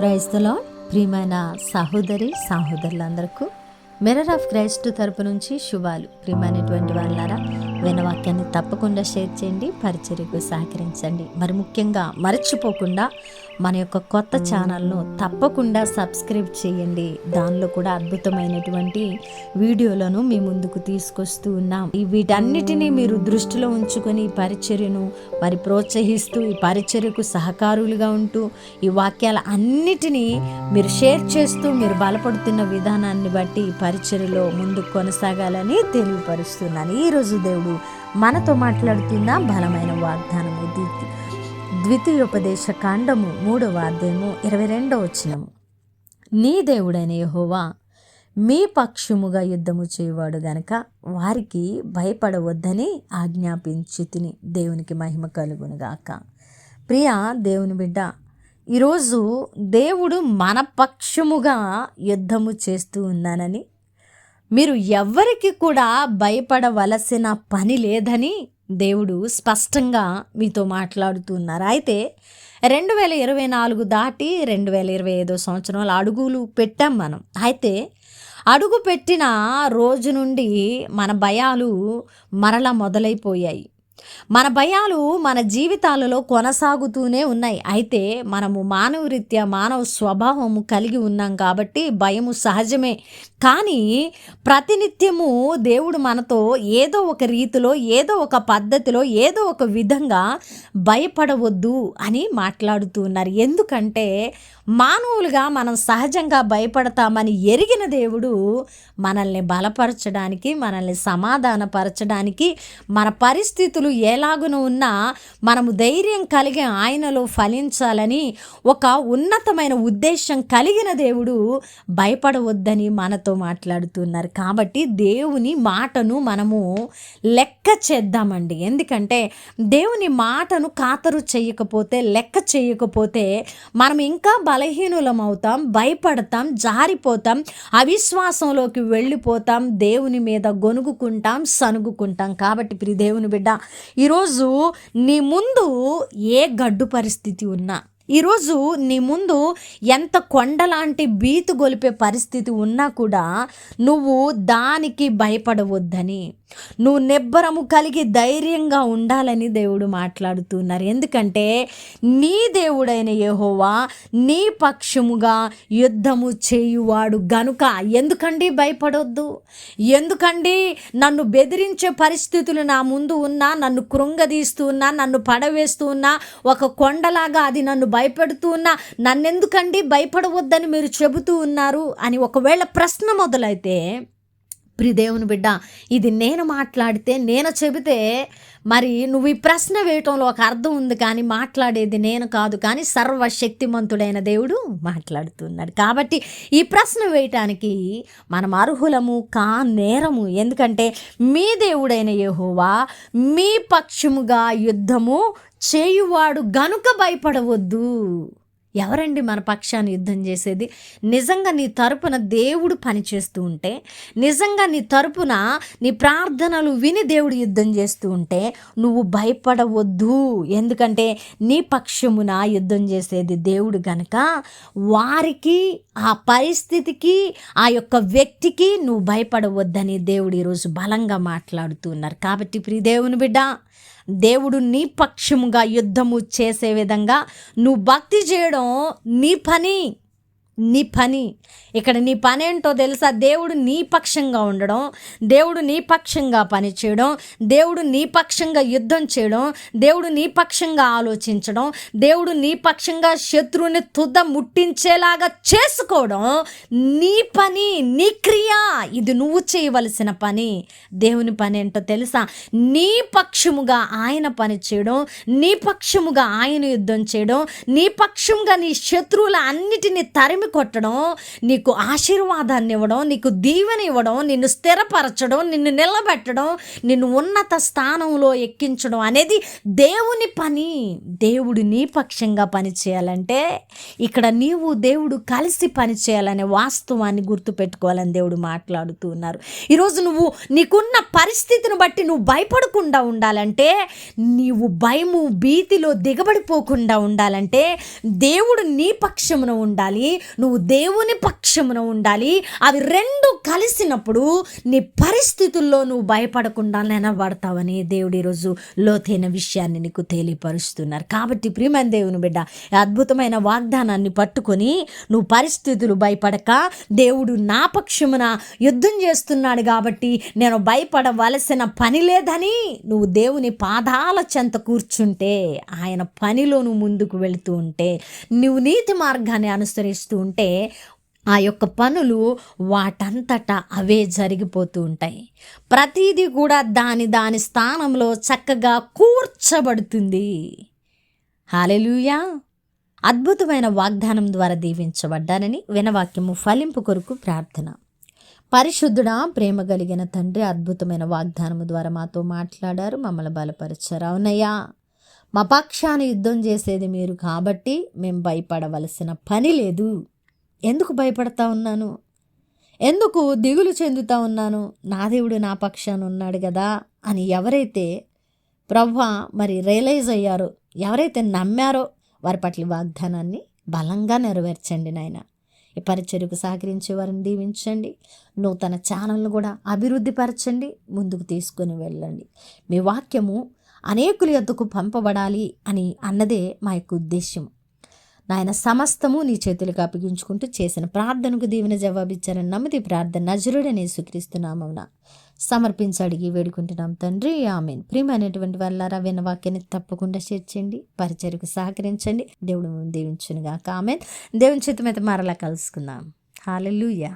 Praise the lord. ప్రియమైన సహోదరి సహోదరులందరికీ mirror of Christ తరపు నుంచి శుభాలు. ప్రియమైనటువంటి వాళ్ళారా, వినవాక్యాన్ని తప్పకుండా షేర్ చేయండి, పరిచర్యకు సహకరించండి. మరి ముఖ్యంగా మర్చిపోకుండా మన యొక్క కొత్త ఛానల్ను తప్పకుండా సబ్స్క్రైబ్ చేయండి. దానిలో కూడా అద్భుతమైనటువంటి వీడియోలను మీ ముందుకు తీసుకొస్తూ ఉన్నాం. వీటన్నిటినీ మీరు దృష్టిలో ఉంచుకొని ఈ పరిచర్యను మరి ప్రోత్సహిస్తూ ఈ పరిచర్యకు సహకారులుగా ఉంటూ ఈ వాక్యాల అన్నిటినీ మీరు షేర్ చేస్తూ మీరు బలపడుతున్న విధానాన్ని బట్టి ఈ పరిచర్యలో ముందుకు కొనసాగాలని తెలియపరుస్తున్నాను. ఈరోజు దేవుడు మనతో మాట్లాడుతున్న బలమైన వాగ్దానము ద్వితీయోపదేశ కాండము 3వ అధ్యాయము 22వ వచనము. నీ దేవుడైన యెహోవా మీ పక్షముగా యుద్ధము చేయవాడు గనక వారికి భయపడవద్దని ఆజ్ఞాపించితిని. దేవునికి మహిమ కలుగునుగాక. ప్రియ దేవుని బిడ్డ, ఈరోజు దేవుడు మన పక్షముగా యుద్ధము చేస్తూ ఉన్నానని, మీరు ఎవ్వరికి కూడా భయపడవలసిన పని లేదని దేవుడు స్పష్టంగా మీతో మాట్లాడుతున్నారు. అయితే 2024 దాటి 2025 సంవత్సరంలో అడుగులు పెట్టాం మనం. అయితే అడుగు పెట్టిన రోజు నుండి మన భయాలు మరలా మొదలైపోయాయి. మన భయాలు మన జీవితాలలో కొనసాగుతూనే ఉన్నాయి. అయితే మనము మానవరీత్యా మానవ స్వభావము కలిగి ఉన్నాం కాబట్టి భయము సహజమే. కానీ ప్రతినిత్యము దేవుడు మనతో ఏదో ఒక రీతిలో, ఏదో ఒక పద్ధతిలో, ఏదో ఒక విధంగా భయపడవద్దు అని మాట్లాడుతూ ఉన్నారు. ఎందుకంటే మానవులుగా మనం సహజంగా భయపడతామని ఎరిగిన దేవుడు మనల్ని బలపరచడానికి, మనల్ని సమాధానపరచడానికి, మన పరిస్థితులు ఎలాగున ఉన్నా మనము ధైర్యం కలిగి ఆయనలో ఫలించాలని ఒక ఉన్నతమైన ఉద్దేశం కలిగిన దేవుడు భయపడవద్దని మనతో మాట్లాడుతున్నారు. కాబట్టి దేవుని మాటను మనము లెక్క చేద్దామండి. ఎందుకంటే దేవుని మాటను ఖాతరు చేయకపోతే, లెక్క చేయకపోతే మనం ఇంకా బలహీనులం అవుతాం, భయపడతాం, జారిపోతాం, అవిశ్వాసంలోకి వెళ్ళిపోతాం, దేవుని మీద గొనుగుకుంటాం, సనుగుకుంటాం. కాబట్టి ప్రియ దేవుని బిడ్డ, ఈరోజు నీ ముందు ఏ గడ్డు పరిస్థితి ఉన్నా, ఈరోజు నీ ముందు ఎంత కొండలాంటి భీతు గొలిపే పరిస్థితి ఉన్నా కూడా నువ్వు దానికి భయపడవద్దని, నువ్వు నిబ్బరము కలిగి ధైర్యంగా ఉండాలని దేవుడు మాట్లాడుతున్నారు. ఎందుకంటే నీ దేవుడైన యెహోవా నీ పక్షముగా యుద్ధము చేయువాడు గనుక. ఎందుకండి భయపడొద్దు? ఎందుకండి నన్ను బెదిరించే పరిస్థితులు నా ముందు ఉన్నా, నన్ను కృంగదీస్తూ ఉన్నా, నన్ను పడవేస్తూ ఉన్నా, ఒక కొండలాగా అది నన్ను భయపెడుతూ ఉన్నా, నన్నెందుకండి భయపడవద్దని మీరు చెబుతూ ఉన్నారు అని ఒకవేళ ప్రశ్న మొదలైతే, ప్రియ దేవుని బిడ్డ, ఇది నేను మాట్లాడితే, నేను చెబితే మరి నువ్వు ఈ ప్రశ్న వేయటంలో ఒక అర్థం ఉంది, కానీ మాట్లాడేది నేను కాదు, కానీ సర్వశక్తిమంతుడైన దేవుడు మాట్లాడుతున్నాడు. కాబట్టి ఈ ప్రశ్న వేయటానికి మనం అర్హులము నేరము. ఎందుకంటే మీ దేవుడైన యెహోవా మీ పక్షముగా యుద్ధము చేయువాడు గనుక భయపడవద్దు. ఎవరండి మన పక్షాన్ని యుద్ధం చేసేది? నిజంగా నీ తరపున దేవుడు పనిచేస్తూ ఉంటే, నిజంగా నీ తరపున నీ ప్రార్థనలు విని దేవుడు యుద్ధం చేస్తూ ఉంటే నువ్వు భయపడవద్దు. ఎందుకంటే నీ పక్షమున యుద్ధం చేసేది దేవుడు గనక వారికి, ఆ పరిస్థితికి, ఆ యొక్క వ్యక్తికి నువ్వు భయపడవద్దని దేవుడు ఈరోజు బలంగా మాట్లాడుతున్నారు. కాబట్టి ప్రియ దేవుని బిడ్డ, దేవుడు నీ పక్షముగా యుద్ధము చేసే విధంగా నువ్వు భక్తి చేయడం నీ పని. ఇక్కడ నీ పని ఏంటో తెలుసా? దేవుడు నీ పక్షంగా ఉండడం, దేవుడు నీ పక్షంగా పని చేయడం, దేవుడు నీ పక్షంగా యుద్ధం చేయడం, దేవుడు నీ పక్షంగా ఆలోచించడం, దేవుడు నీ పక్షంగా శత్రువుని తుద ముట్టించేలాగా చేసుకోవడం నీ పని, నీ క్రియ. ఇది నువ్వు చేయవలసిన పని. దేవుని పని ఏంటో తెలుసా? నీ పక్షముగా ఆయన పని చేయడం, నీ పక్షముగా ఆయన యుద్ధం చేయడం, నీ పక్షముగా నీ శత్రువుల అన్నిటినీ తరిమి కొట్టడం, నీకు ఆశీర్వాదాన్ని ఇవ్వడం, నీకు దీవెన ఇవ్వడం, నిన్ను స్థిరపరచడం, నిన్ను నిలబెట్టడం, నిన్ను ఉన్నత స్థానంలో ఎక్కించడం అనేది దేవుని పని. దేవుడు నీ పక్షంగా పని చేయాలంటే ఇక్కడ నీవు దేవుడు కలిసి పని చేయాలనే వాస్తవాన్ని గుర్తుపెట్టుకోవాలని దేవుడు మాట్లాడుతూ ఉన్నారు. ఈరోజు నువ్వు నీకున్న పరిస్థితిని బట్టి నువ్వు భయపడకుండా ఉండాలంటే, నీవు భయము భీతిలో దిగబడిపోకుండా ఉండాలంటే దేవుడు నీ పక్షమున ఉండాలి, నువ్వు దేవుని పక్షమున ఉండాలి. అవి రెండు కలిసినప్పుడు నీ పరిస్థితుల్లో నువ్వు భయపడకుండా నిలబడతావని దేవుడు ఈరోజు లోతైన విషయాన్ని నీకు తెలియపరుస్తున్నారు. కాబట్టి ప్రియమైన దేవుని బిడ్డ, అద్భుతమైన వాగ్దానాన్ని పట్టుకొని నువ్వు పరిస్థితులు భయపడక, దేవుడు నా పక్షమున యుద్ధం చేస్తున్నాడు కాబట్టి నేను భయపడవలసిన పని లేదని నువ్వు దేవుని పాదాల చెంత కూర్చుంటే, ఆయన పనిలో నువ్వు ముందుకు వెళుతూ ఉంటే, నువ్వు నీతి మార్గాన్ని అనుసరిస్తూ ఉంటే, ఆ యొక్క పనులు వాటంతటా అవే జరిగిపోతూ ఉంటాయి. ప్రతిదీ కూడా దాని స్థానంలో చక్కగా కూర్చబడుతుంది. హల్లెలూయా. అద్భుతమైన వాగ్దానం ద్వారా దీవించబడ్డానని వినవాక్యము ఫలింపు కొరకు ప్రార్థన. పరిశుద్ధుడా, ప్రేమ కలిగిన తండ్రి, అద్భుతమైన వాగ్దానము ద్వారా మాతో మాట్లాడారు, మమ్మల్ని బలపరిచారు. అవునయ్యా, మా పక్షాన యుద్ధం చేసేది మీరు కాబట్టి మేము భయపడవలసిన పని లేదు. ఎందుకు భయపడతా ఉన్నాను, ఎందుకు దిగులు చెందుతా ఉన్నాను, నా దేవుడు నా పక్షాన ఉన్నాడు కదా అని ఎవరైతే ప్రభువా మరి రియలైజ్ అయ్యారో, ఎవరైతే నమ్మారో వారి పట్ల వాగ్దానాన్ని బలంగా నెరవేర్చండి నాయన. ఈ పరిచర్యకు సహకరించే వారిని దీవించండి. నూతన ఛానల్ను కూడా అభివృద్ధిపరచండి, ముందుకు తీసుకొని వెళ్ళండి. మీ వాక్యము అనేకుల యొద్దకు పంపబడాలి అని అన్నదే మా యొక్క ఉద్దేశం. నాయన, సమస్తము నీ చేతులకు అప్పగించుకుంటూ చేసిన ప్రార్థనకు దీవెన జవాబిచ్చారని నమ్మది ప్రార్థన నజరుడనే యేసుక్రీస్తు నామమున సమర్పించి అడిగి వేడుకుంటున్నాం తండ్రి, ఆమేన్. ప్రియమైనటువంటి వాళ్ళారా, విన్న వాక్యాన్ని తప్పకుండా షేర్ చేయండి, పరిచర్యకు సహకరించండి. దేవుడు దీవించునుగాక. ఆమేన్. దేవుని చిత్తమైతే మరలా కలుసుకుందాం. హల్లెలూయా.